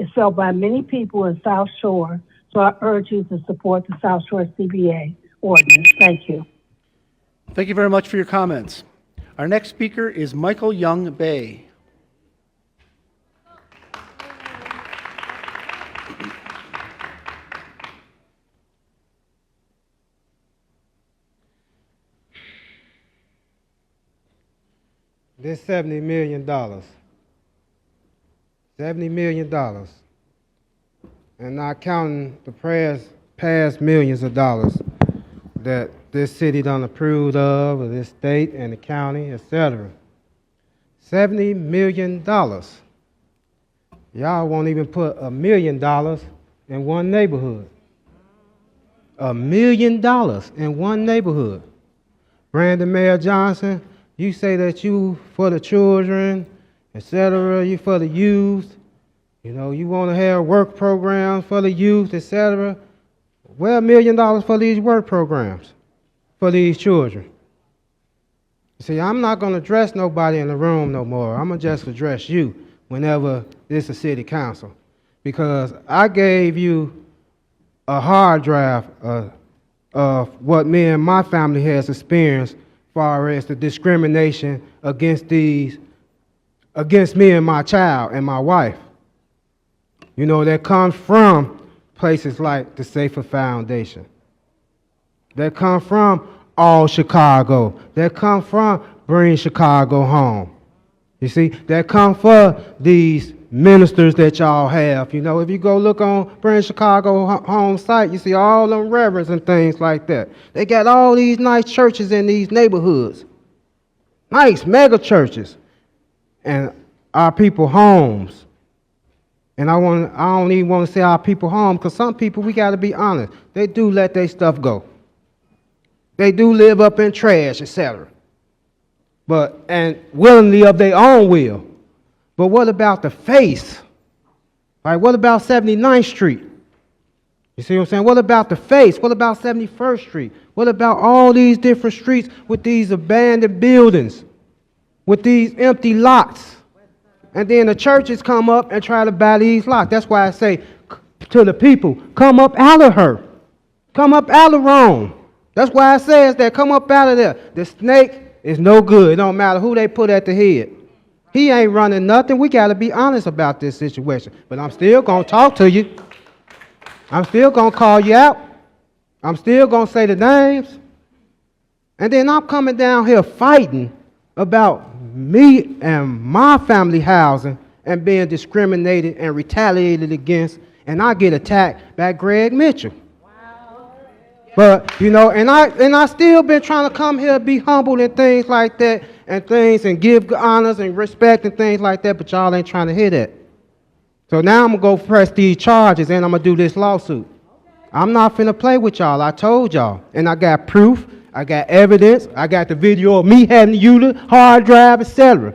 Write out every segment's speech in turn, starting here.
is felt by many people in South Shore, so I urge you to support the South Shore CBA ordinance. Thank you. Thank you very much for your comments. Our next speaker is Michael Young Bay. This $70 million. $70 million. And not counting the past millions of dollars that this city done approved of, or this state and the county, etc. $70 million. Y'all won't even put $1 million in one neighborhood. $1 million in one neighborhood. Brandon Mayor Johnson, you say that you for the children, etc., you for the youth, you know, you want to have work programs for the youth, etc. Well, $1 million for these work programs, for these children. See, I'm not going to address nobody in the room no more. I'm going to just address you whenever this is city council. Because I gave you a hard drive of what me and my family has experienced as far as the discrimination against me and my child and my wife. You know, that comes from places like the Safer Foundation. That come from All Chicago. That come from Bring Chicago Home. You see, that come for these ministers that y'all have. You know, if you go look on Bring Chicago Home site, you see all them reverends and things like that. They got all these nice churches in these neighborhoods. Nice mega churches. And our people homes. And I don't even want to say our people home, because some people, we got to be honest, they do let their stuff go. They do live up in trash, etc. And willingly of their own will. But what about the face? Like, what about 79th Street? You see what I'm saying? What about the face? What about 71st Street? What about all these different streets with these abandoned buildings, with these empty lots? And then the churches come up and try to buy these lots. That's why I say to the people, come up out of her. Come up out of Rome. That's why I says that, come up out of there. The snake is no good. It don't matter who they put at the head. He ain't running nothing. We got to be honest about this situation. But I'm still going to talk to you. I'm still going to call you out. I'm still going to say the names. And then I'm coming down here fighting about me and my family housing and being discriminated and retaliated against, and I get attacked by Greg Mitchell. Wow. But, you know, and I still been trying to come here, be humble and things like that, and give honors and respect and things like that, but y'all ain't trying to hear that. So now I'm going to go press these charges and I'm going to do this lawsuit. I'm not finna play with y'all. I told y'all. And I got proof. I got evidence. I got the video of me having the unit, hard drive, etc.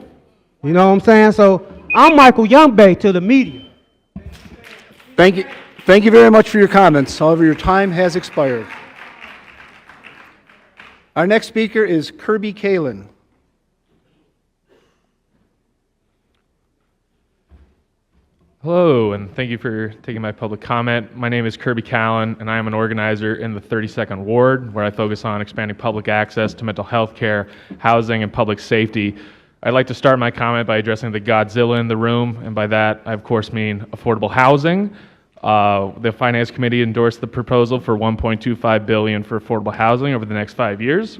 You know what I'm saying? So I'm Michael Youngbay to the media. Thank you. Thank you very much for your comments. However, your time has expired. Our next speaker is Kirby Kalin. Hello, and thank you for taking my public comment. My name is Kirby Kalin, and I am an organizer in the 32nd Ward, where I focus on expanding public access to mental health care, housing, and public safety. I'd like to start my comment by addressing the Godzilla in the room, and by that, I of course mean affordable housing. The Finance Committee endorsed the proposal for $1.25 billion for affordable housing over the next 5 years.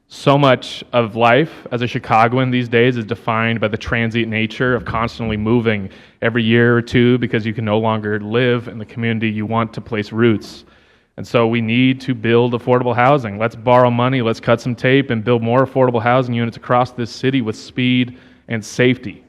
So much of life as a Chicagoan these days is defined by the transient nature of constantly moving every year or two because you can no longer live in the community you want to place roots. And so we need to build affordable housing. Let's borrow money, let's cut some tape and build more affordable housing units across this city with speed and safety.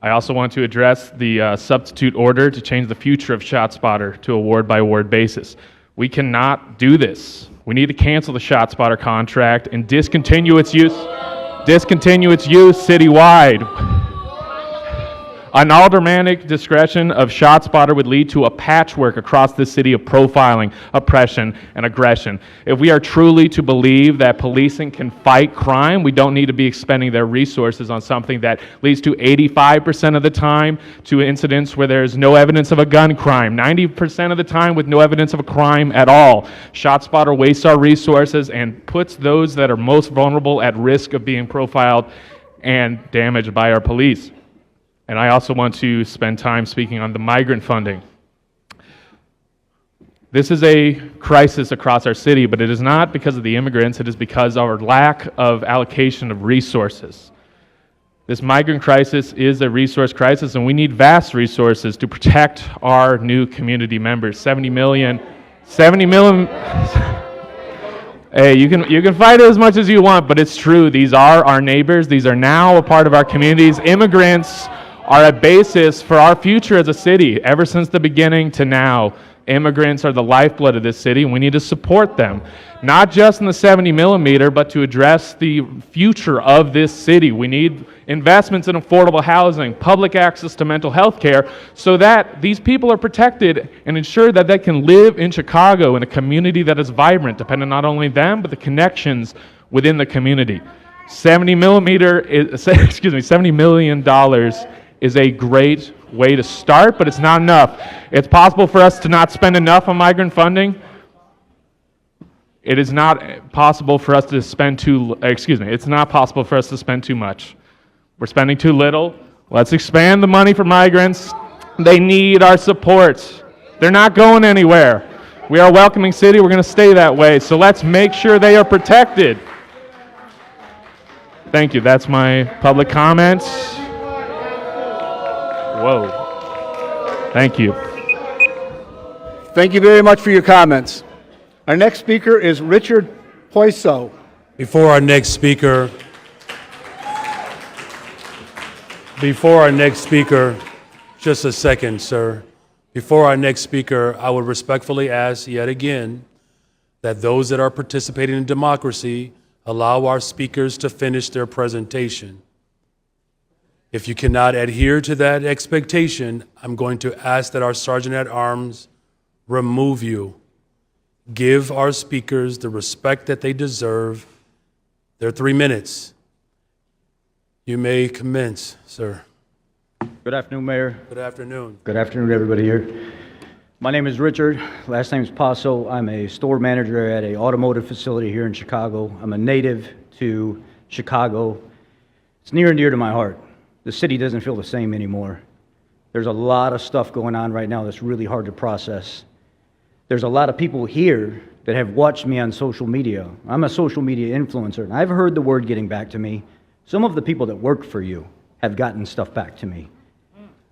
I also want to address the substitute order to change the future of ShotSpotter to a ward-by-ward basis. We cannot do this. We need to cancel the ShotSpotter contract and discontinue its use citywide. An aldermanic discretion of ShotSpotter would lead to a patchwork across the city of profiling, oppression, and aggression. If we are truly to believe that policing can fight crime, we don't need to be expending their resources on something that leads to 85% of the time to incidents where there's no evidence of a gun crime, 90% of the time with no evidence of a crime at all. ShotSpotter wastes our resources and puts those that are most vulnerable at risk of being profiled and damaged by our police. And I also want to spend time speaking on the migrant funding. This is a crisis across our city, but it is not because of the immigrants, it is because of our lack of allocation of resources. This migrant crisis is a resource crisis, and we need vast resources to protect our new community members. 70 million. Hey, you can fight it as much as you want, but it's true. These are our neighbors. These are now a part of our communities. Immigrants are a basis for our future as a city. Ever since the beginning to now, immigrants are the lifeblood of this city, and we need to support them. Not just in the 70 millimeter, but to address the future of this city. We need investments in affordable housing, public access to mental health care, so that these people are protected and ensure that they can live in Chicago in a community that is vibrant, depending not only them, but the connections within the community. $70 million is a great way to start, but it's not enough. It's possible for us to not spend enough on migrant funding. It is not possible for us to spend it's not possible for us to spend too much. We're spending too little. Let's expand the money for migrants. They need our support. They're not going anywhere. We are a welcoming city. We're going to stay that way. So let's make sure they are protected. Thank you. That's my public comments. Whoa. Thank you. Thank you very much for your comments. Our next speaker is Richard Poiso. Before our next speaker, just a second, sir. Before our next speaker, I would respectfully ask yet again that those that are participating in democracy allow our speakers to finish their presentation. If you cannot adhere to that expectation, I'm going to ask that our Sergeant at Arms remove you. Give our speakers the respect that they deserve. They're 3 minutes. You may commence, sir. Good afternoon, Mayor. Good afternoon. Good afternoon, everybody here. My name is Richard. Last name is Paso. I'm a store manager at an automotive facility here in Chicago. I'm a native to Chicago. It's near and dear to my heart. The city doesn't feel the same anymore. There's a lot of stuff going on right now that's really hard to process. There's a lot of people here that have watched me on social media. I'm a social media influencer, and I've heard the word getting back to me. Some of the people that work for you have gotten stuff back to me.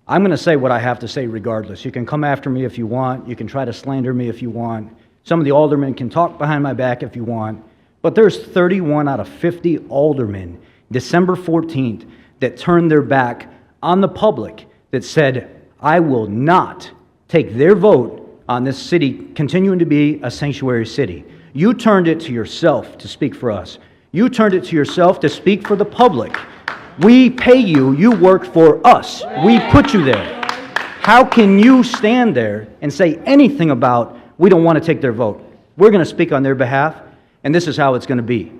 I'm going to say what I have to say regardless. You can come after me if you want. You can try to slander me if you want. Some of the aldermen can talk behind my back if you want. But there's 31 out of 50 aldermen, December 14th, that turned their back on the public, that said, I will not take their vote on this city continuing to be a sanctuary city. You turned it to yourself to speak for us. You turned it to yourself to speak for the public. We pay you, you work for us. We put you there. How can you stand there and say anything about, we don't want to take their vote? We're going to speak on their behalf, and this is how it's going to be.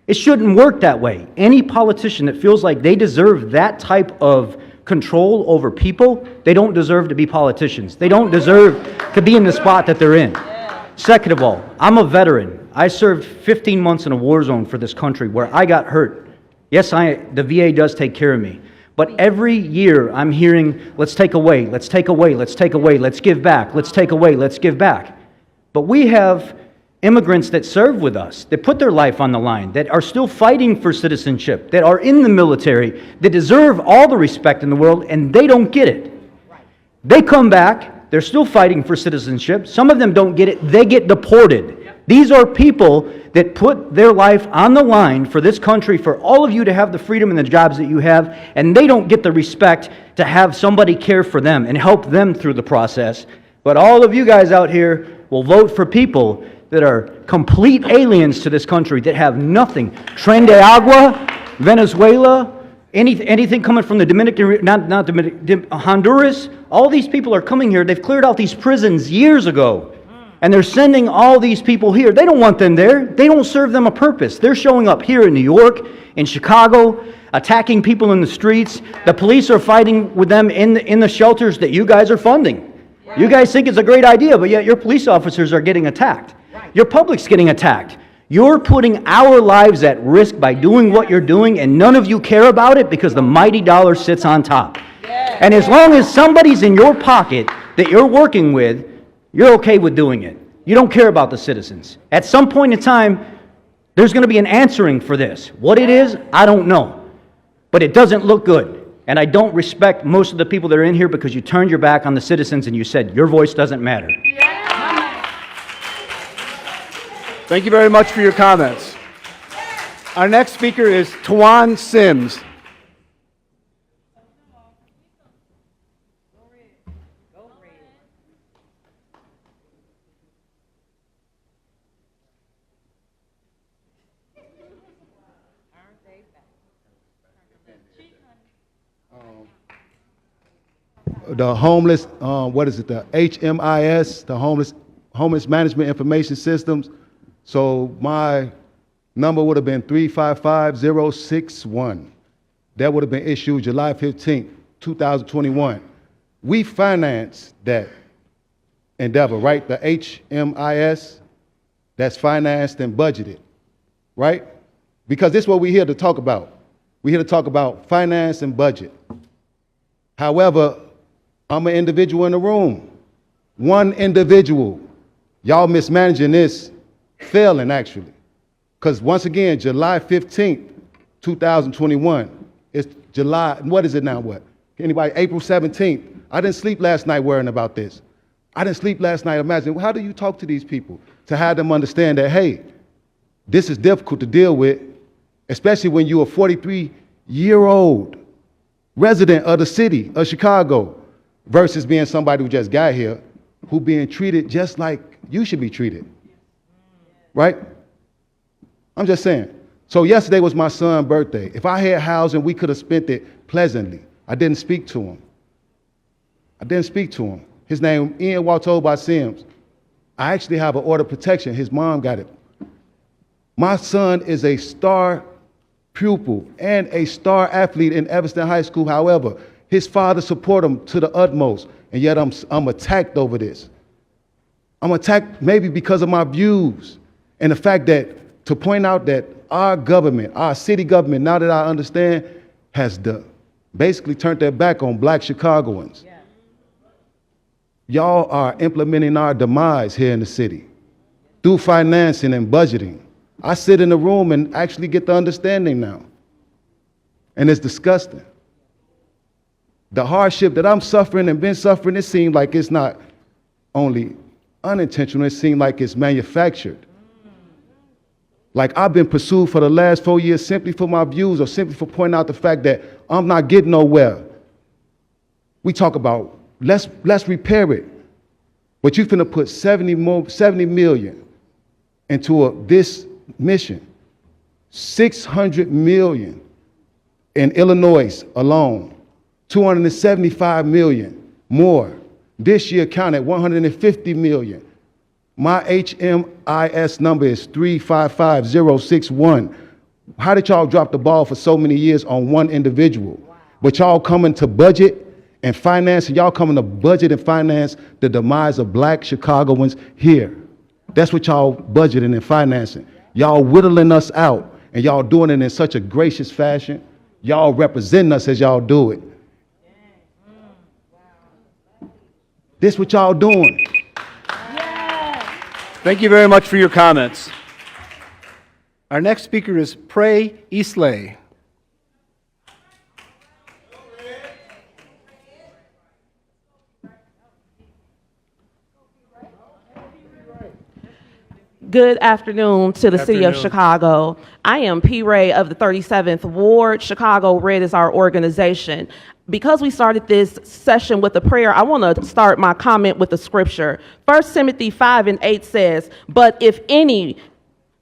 It shouldn't work that way. Any politician that feels like they deserve that type of control over people, they don't deserve to be politicians. They don't deserve to be in the spot that they're in. Second of all, I'm a veteran. I served 15 months in a war zone for this country where I got hurt. Yes, the VA does take care of me. But every year I'm hearing, let's take away, let's take away, let's take away, let's give back, let's take away, let's give back. But we have immigrants that serve with us, that put their life on the line, that are still fighting for citizenship, that are in the military, that deserve all the respect in the world, and they don't get it. They come back, they're still fighting for citizenship. Some of them don't get it, they get deported. These are people that put their life on the line for this country, for all of you to have the freedom and the jobs that you have, and they don't get the respect to have somebody care for them and help them through the process. But all of you guys out here will vote for people that are complete aliens to this country, that have nothing. Tren de Agua, Venezuela, Anything coming from the Honduras, all these people are coming here. They've cleared out these prisons years ago. And they're sending all these people here. They don't want them there. They don't serve them a purpose. They're showing up here in New York, in Chicago, attacking people in the streets. The police are fighting with them in the shelters that you guys are funding. You guys think it's a great idea, but yet your police officers are getting attacked. Your public's getting attacked. You're putting our lives at risk by doing what you're doing, and none of you care about it because the mighty dollar sits on top. And as long as somebody's in your pocket that you're working with, you're okay with doing it. You don't care about the citizens. At some point in time, there's going to be an answering for this. What it is, I don't know. But it doesn't look good. And I don't respect most of the people that are in here because you turned your back on the citizens and you said your voice doesn't matter. Thank you very much for your comments. Our next speaker is Tuan Sims. The homeless, the HMIS, the homeless management information systems. So my number would have been 355061. That would have been issued July 15th, 2021. We financed that endeavor, right? The HMIS, that's financed and budgeted, right? Because this is what we're here to talk about. We're here to talk about finance and budget. However, I'm an individual in the room. One individual. Y'all mismanaging this, failing actually. Because once again, July 15th, 2021, it's July, what is it now, what? Anybody, April 17th. I didn't sleep last night worrying about this. I didn't sleep last night imagining, how do you talk to these people to have them understand that, hey, this is difficult to deal with, especially when you're a 43-year-old resident of the city of Chicago versus being somebody who just got here, who being treated just like you should be treated, right? I'm just saying. So yesterday was my son's birthday. If I had housing, we could have spent it pleasantly. I didn't speak to him. His name, Ian Tuan Sims. I actually have an order of protection. His mom got it. My son is a star pupil and a star athlete in Evanston High School. However, his father support him to the utmost, and yet I'm attacked over this. I'm attacked maybe because of my views and the fact that, to point out that our government, our city government, now that I understand, has basically turned their back on black Chicagoans. Yeah. Y'all are implementing our demise here in the city through financing and budgeting. I sit in the room and actually get the understanding now. And it's disgusting. The hardship that I'm suffering and been suffering, it seems like it's not only unintentional, it seems like it's manufactured. Like I've been pursued for the last 4 years simply for my views or simply for pointing out the fact that I'm not getting nowhere. We talk about, let's repair it. But you're finna put 70 million into this mission. 600 million in Illinois alone. 275 million more. This year counted 150 million. My HMIS number is 355061. How did y'all drop the ball for so many years on one individual? Wow. But y'all coming to budget and finance, and y'all coming to budget and finance the demise of black Chicagoans here. That's what y'all budgeting and financing. Y'all whittling us out, and y'all doing it in such a gracious fashion. Y'all representing us as y'all do it. This what y'all doing. Thank you very much for your comments. Our next speaker is Pray Eastlay. Good afternoon to the city of Chicago. I am P. Ray of the 37th Ward. Chicago Red is our organization. Because we started this session with a prayer, I want to start my comment with a scripture. 1 Timothy 5:8 says, "But if any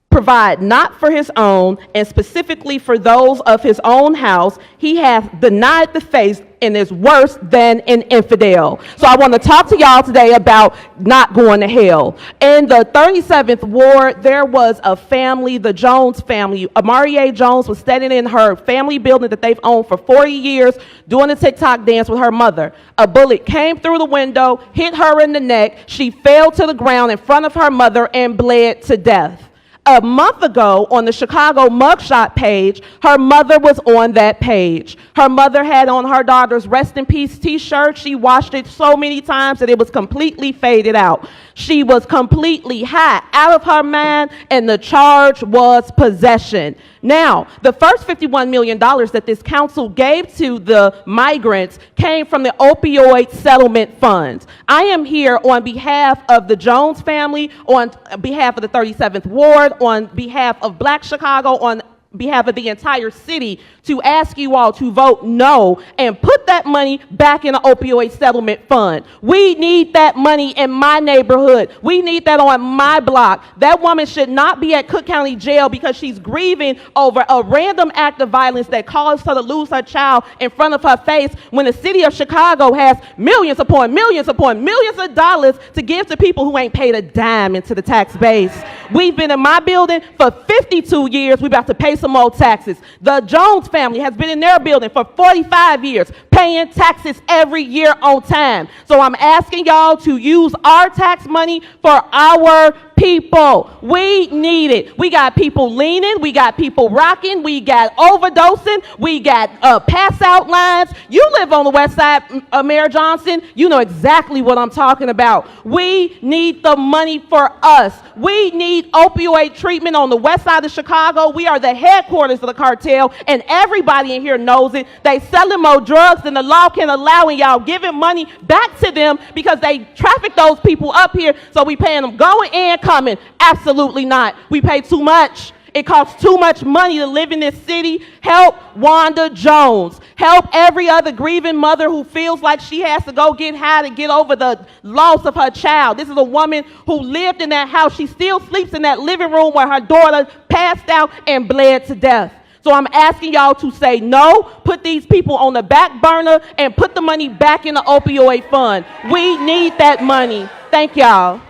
provide not for his own, and specifically for those of his own house, he hath denied the faith and is worse than an infidel. So I want to talk to y'all today about not going to hell. In the 37th Ward, there was a family, the Jones family. Amarie Jones was standing in her family building that they've owned for 40 years doing a TikTok dance with her mother. A bullet came through the window, hit her in the neck. She fell to the ground in front of her mother and bled to death. A month ago, on the Chicago mugshot page, her mother was on that page. Her mother had on her daughter's Rest in Peace t-shirt. She washed it so many times that it was completely faded out. She was completely high, out of her mind, and the charge was possession. Now, the first $51 million that this council gave to the migrants came from the opioid settlement funds. I am here on behalf of the Jones family, on behalf of the 37th Ward, on behalf of Black Chicago, on behalf of the entire city, to ask you all to vote no and put that money back in the opioid settlement fund. We need that money in my neighborhood. We need that on my block. That woman should not be at Cook County Jail because she's grieving over a random act of violence that caused her to lose her child in front of her face, when the city of Chicago has millions upon millions upon millions of dollars to give to people who ain't paid a dime into the tax base. We've been in my building for 52 years. We're about to pay some more taxes. The Jones family has been in their building for 45 years, paying taxes every year on time. So I'm asking y'all to use our tax money for our people. We need it. We got people leaning. We got people rocking. We got overdosing. We got pass out lines. You live on the west side, Mayor Johnson. You know exactly what I'm talking about. We need the money for us. We need opioid treatment on the west side of Chicago. We are the headquarters of the cartel, and everybody in here knows it. They selling more drugs than the law can allow, and y'all giving money back to them because they traffic those people up here, so we paying them going and coming. Absolutely not. We pay too much. It costs too much money to live in this city. Help Wanda Jones. Help every other grieving mother who feels like she has to go get high to get over the loss of her child. This is a woman who lived in that house. She still sleeps in that living room where her daughter passed out and bled to death. So I'm asking y'all to say no, put these people on the back burner, and put the money back in the opioid fund. We need that money. Thank y'all.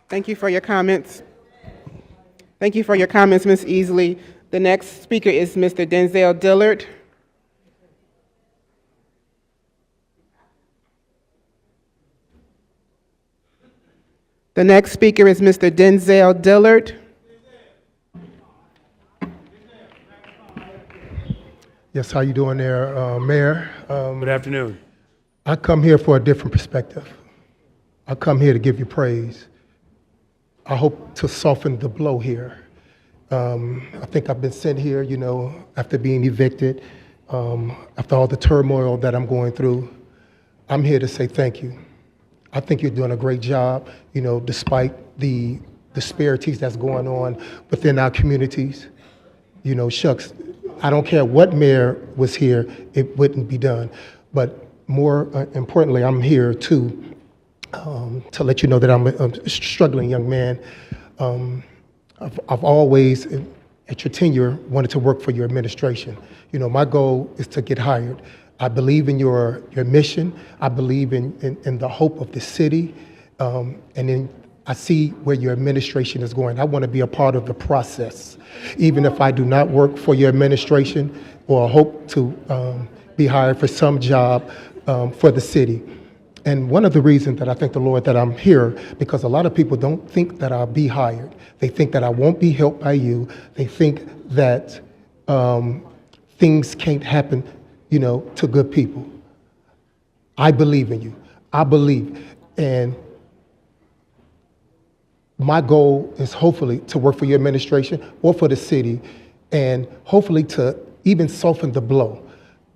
Thank you for your comments. Thank you for your comments, Ms. Easley. The next speaker is Mr. Denzel Dillard. The next speaker is Mr. Denzel Dillard. Yes, how you doing there, Mayor? Good afternoon. I come here for a different perspective. I come here to give you praise. I hope to soften the blow here. I think I've been sent here, you know, after being evicted, after all the turmoil that I'm going through. I'm here to say thank you. I think you're doing a great job, you know, despite the disparities that's going on within our communities. You know, shucks, I don't care what mayor was here, it wouldn't be done. But more importantly, I'm here to let you know that I'm a struggling young man. I've always, at your tenure, wanted to work for your administration. You know, my goal is to get hired. I believe in your mission. I believe in the hope of the city. And then I see where your administration is going. I want to be a part of the process. Even if I do not work for your administration or hope to be hired for some job for the city. And one of the reasons that I thank the Lord that I'm here, because a lot of people don't think that I'll be hired. They think that I won't be helped by you. They think that things can't happen, you know, to good people. I believe in you. I believe. And my goal is hopefully to work for your administration or for the city, and hopefully to even soften the blow.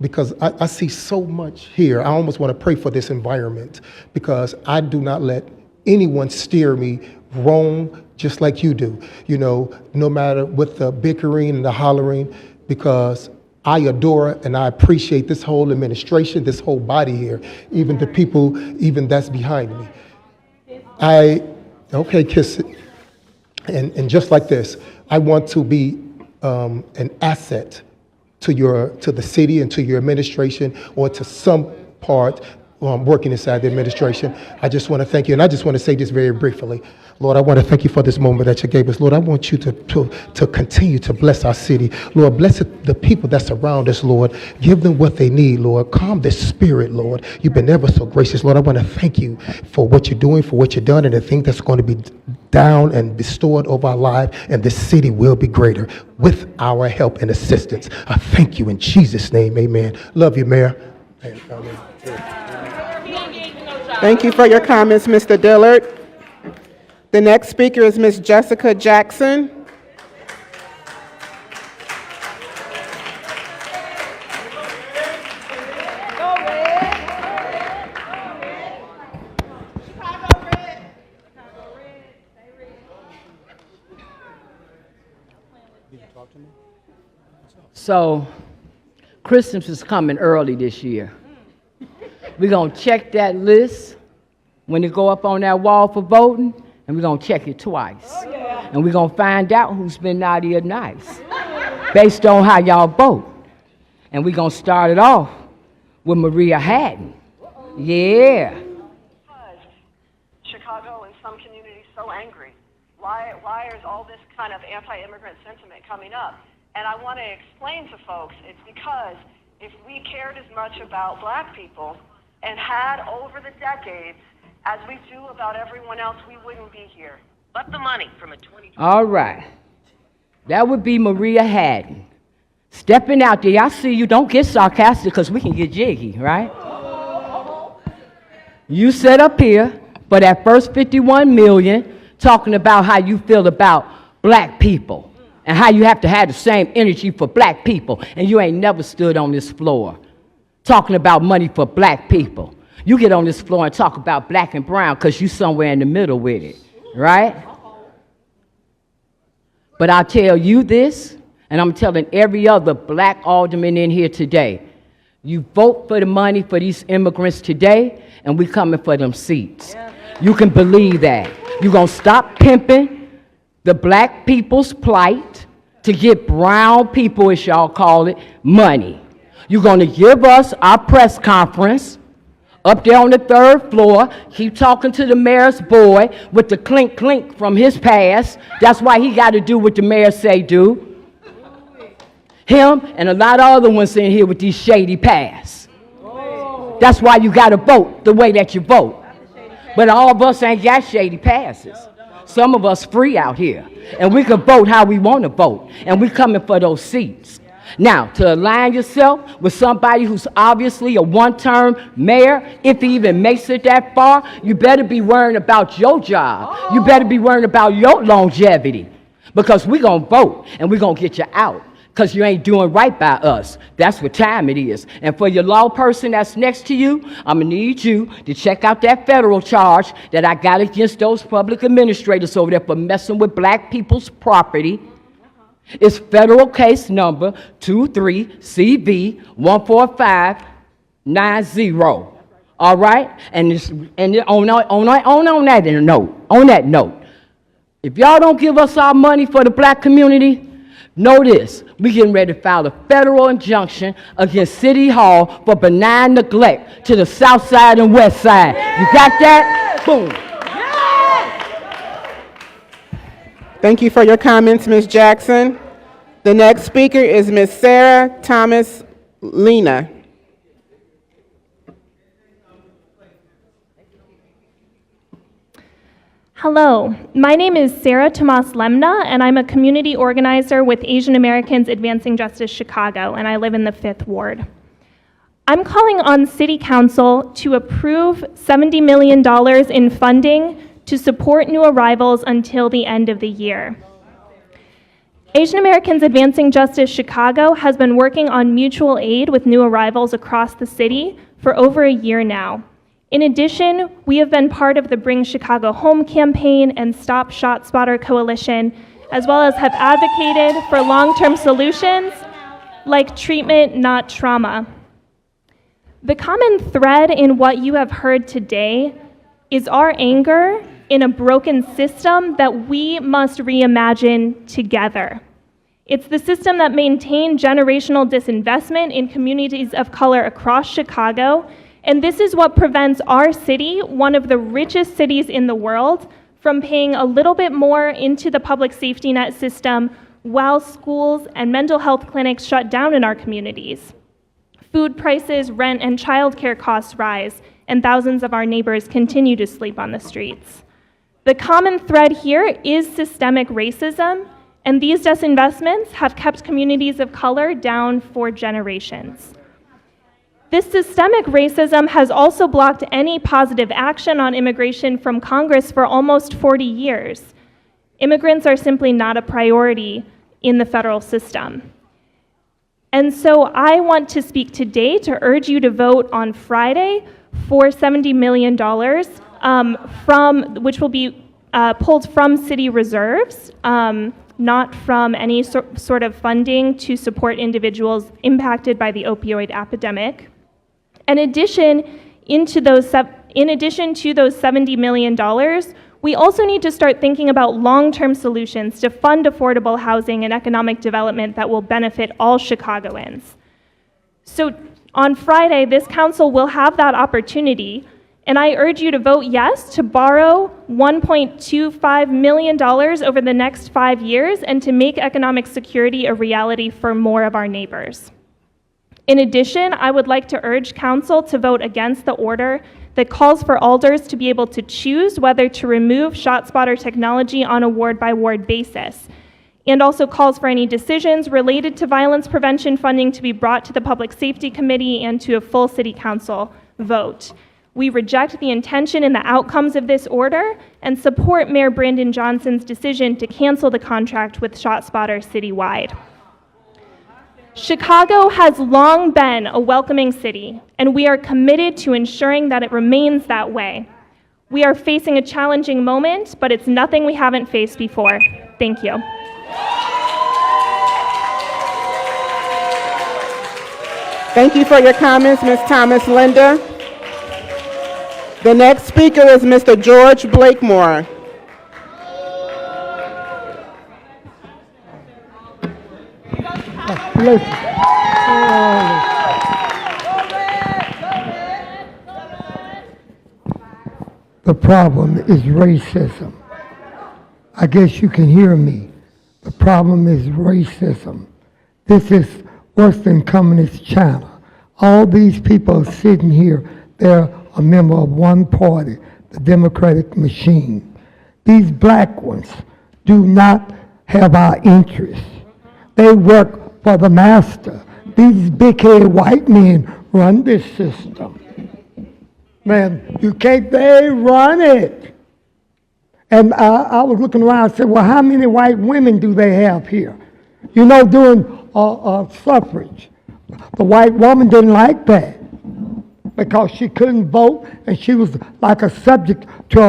Because I see so much here. I almost want to pray for this environment, because I do not let anyone steer me wrong just like you do. You know, no matter with the bickering and the hollering, because I adore and I appreciate this whole administration, this whole body here, even the people, even that's behind me. Okay, kiss it. And just like this, I want to be an asset to the city and to your administration, or to some part working inside the administration. I just want to thank you, and I just want to say this very briefly. Lord, I want to thank you for this moment that you gave us. Lord, I want you to continue to bless our city. Lord, bless the people that surround us, Lord. Give them what they need, Lord. Calm their spirit, Lord. You've been ever so gracious, Lord. I want to thank you for what you're doing, for what you've done, and the thing that's going to be down and bestowed over our life, and this city will be greater with our help and assistance. I thank you in Jesus' name, amen. Love you, Mayor. Thank you for your comments, Mr. Dillard. The next speaker is Ms. Jessica Jackson. So, Christmas is coming early this year. We're going to check that list when it go up on that wall for voting, and we're going to check it twice. And we're going to find out who's been naughty or nice based on how y'all vote. And we're going to start it off with Maria Haddon. Yeah. Chicago and some communities so angry? Why is all this kind of anti-immigrant sentiment coming up? And I want to explain to folks, it's because if we cared as much about black people and had over the decades as we do about everyone else, we wouldn't be here. But the money from a 2020. All right. That would be Maria Haddon. Stepping out there. I see you. Don't get sarcastic because we can get jiggy, right? You set up here for that first 51 million talking about how you feel about black people and how you have to have the same energy for black people, and you ain't never stood on this floor talking about money for black people. You get on this floor and talk about black and brown because you somewhere in the middle with it, right? But I'll tell you this, and I'm telling every other black alderman in here today, you vote for the money for these immigrants today, and we coming for them seats. You can believe that. You're going to stop pimping the black people's plight to get brown people, as y'all call it, money. You're going to give us our press conference up there on the 3rd floor, keep talking to the mayor's boy with the clink clink from his past. That's why he got to do what the mayor say do. Him and a lot of other ones in here with these shady pasts. That's why you got to vote the way that you vote. But all of us ain't got shady passes. Some of us free out here, and we can vote how we want to vote, and we coming for those seats. Now, to align yourself with somebody who's obviously a one-term mayor, if he even makes it that far, you better be worrying about your job. You better be worrying about your longevity, because we're going to vote, and we're going to get you out, because you ain't doing right by us. That's what time it is. And for your law person that's next to you, I'm going to need you to check out that federal charge that I got against those public administrators over there for messing with black people's property. It's federal case number 23CV14590. All right? And on that note, if y'all don't give us our money for the black community, know this, we getting ready to file a federal injunction against City Hall for benign neglect to the south side and west side. You got that? Boom. Thank you for your comments, Ms. Jackson. The next speaker is Ms. Sarah Thomas Lena. Hello, my name is Sarah Tomas Lemna, and I'm a community organizer with Asian Americans Advancing Justice Chicago, and I live in the 5th Ward. I'm calling on City Council to approve $70 million in funding to support new arrivals until the end of the year. Asian Americans Advancing Justice Chicago has been working on mutual aid with new arrivals across the city for over a year now. In addition, we have been part of the Bring Chicago Home campaign and Stop ShotSpotter Coalition, as well as have advocated for long-term solutions like treatment, not trauma. The common thread in what you have heard today is our anger in a broken system that we must reimagine together. It's the system that maintained generational disinvestment in communities of color across Chicago, and this is what prevents our city, one of the richest cities in the world, from paying a little bit more into the public safety net system while schools and mental health clinics shut down in our communities. Food prices, rent, and childcare costs rise, and thousands of our neighbors continue to sleep on the streets. The common thread here is systemic racism, and these disinvestments have kept communities of color down for generations. This systemic racism has also blocked any positive action on immigration from Congress for almost 40 years. Immigrants are simply not a priority in the federal system. And so I want to speak today to urge you to vote on Friday for $70 million which will be pulled from city reserves, not from any sort of funding to support individuals impacted by the opioid epidemic. In addition to those $70 million, we also need to start thinking about long-term solutions to fund affordable housing and economic development that will benefit all Chicagoans. So on Friday, this council will have that opportunity, and I urge you to vote yes to borrow $1.25 million over the next 5 years and to make economic security a reality for more of our neighbors. In addition, I would like to urge council to vote against the order that calls for alders to be able to choose whether to remove ShotSpotter technology on a ward-by-ward basis, and also calls for any decisions related to violence prevention funding to be brought to the Public Safety Committee and to a full City Council vote. We reject the intention and the outcomes of this order and support Mayor Brandon Johnson's decision to cancel the contract with ShotSpotter citywide. Chicago has long been a welcoming city, and we are committed to ensuring that it remains that way. We are facing a challenging moment, but it's nothing we haven't faced before. Thank you. Thank you for your comments, Ms. Thomas Linda. The next speaker is Mr. George Blakemore. The problem is racism. I guess you can hear me. The problem is racism. This is worse than Communist China. All these people sitting here, they're a member of one party, the Democratic machine. These black ones do not have our interests. They work for the master. These big-headed white men run this system. Man, they run it. And I was looking around and said, well, how many white women do they have here? You know, during suffrage, the white woman didn't like that because she couldn't vote and she was like a subject to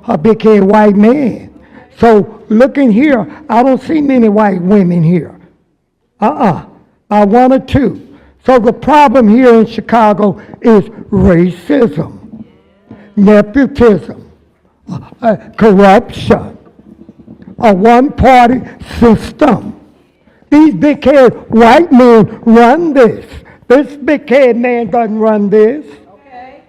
a big-headed white man. So looking here, I don't see many white women here. One or two. So the problem here in Chicago is racism, nepotism, corruption, a one-party system. These big-headed white men run this. This big-headed man doesn't run this. Okay.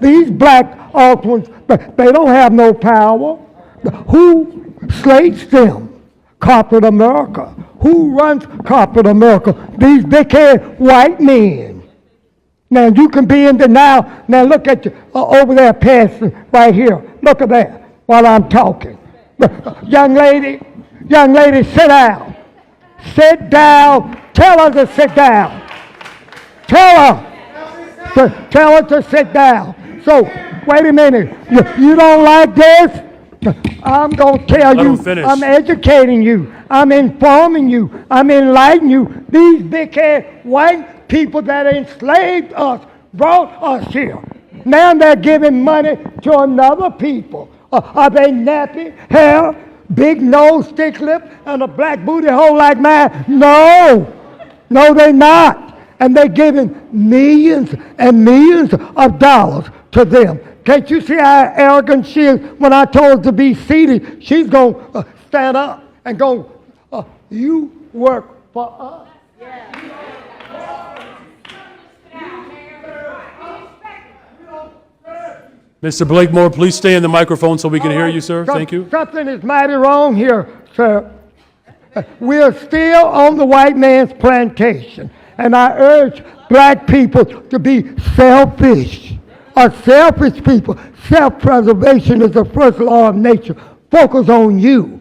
These black ones, they don't have no power. Who slates them? Corporate America. Who runs corporate America? These big-headed white men. Now, you can be in denial. Now, look at you over there passing right here. Look at that while I'm talking. Young lady, sit down. Sit down. Tell her to sit down. Tell her to sit down. So, wait a minute. You don't like this? I'm going to tell you, I'm educating you, I'm informing you, I'm enlightening you. These big-headed white people that enslaved us brought us here. Now they're giving money to another people. Are they nappy, hair, big nose, thick lip, and a black booty hole like mine? No. No, they're not. And they're giving millions and millions of dollars to them. Can't you see how arrogant she is? When I told her to be seated, she's going to stand up and go, you work for us. Mr. Blakemore, please stay in the microphone so we can hear you, sir. Thank you. Something is mighty wrong here, sir. We are still on the white man's plantation, and I urge black people to be selfish. Are selfish people. Self-preservation is the first law of nature. Focus on you.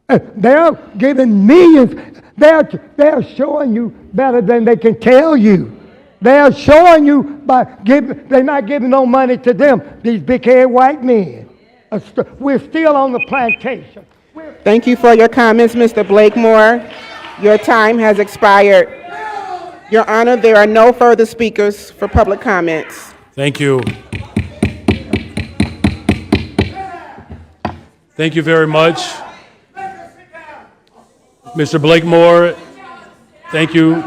They're giving millions. They're showing you better than they can tell you. They are showing you by giving, they're not giving no money to them, these big-headed white men. We're still on the plantation. Thank you for your comments, Mr. Blakemore. Your time has expired. Your Honor, there are no further speakers for public comments. Thank you. Thank you very much. Mr. Blakemore, thank you.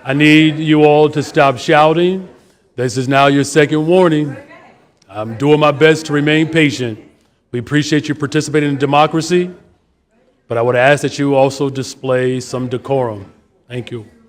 I need you all to stop shouting. This is now your second warning. I'm doing my best to remain patient. We appreciate you participating in democracy, but I would ask that you also display some decorum. Thank you.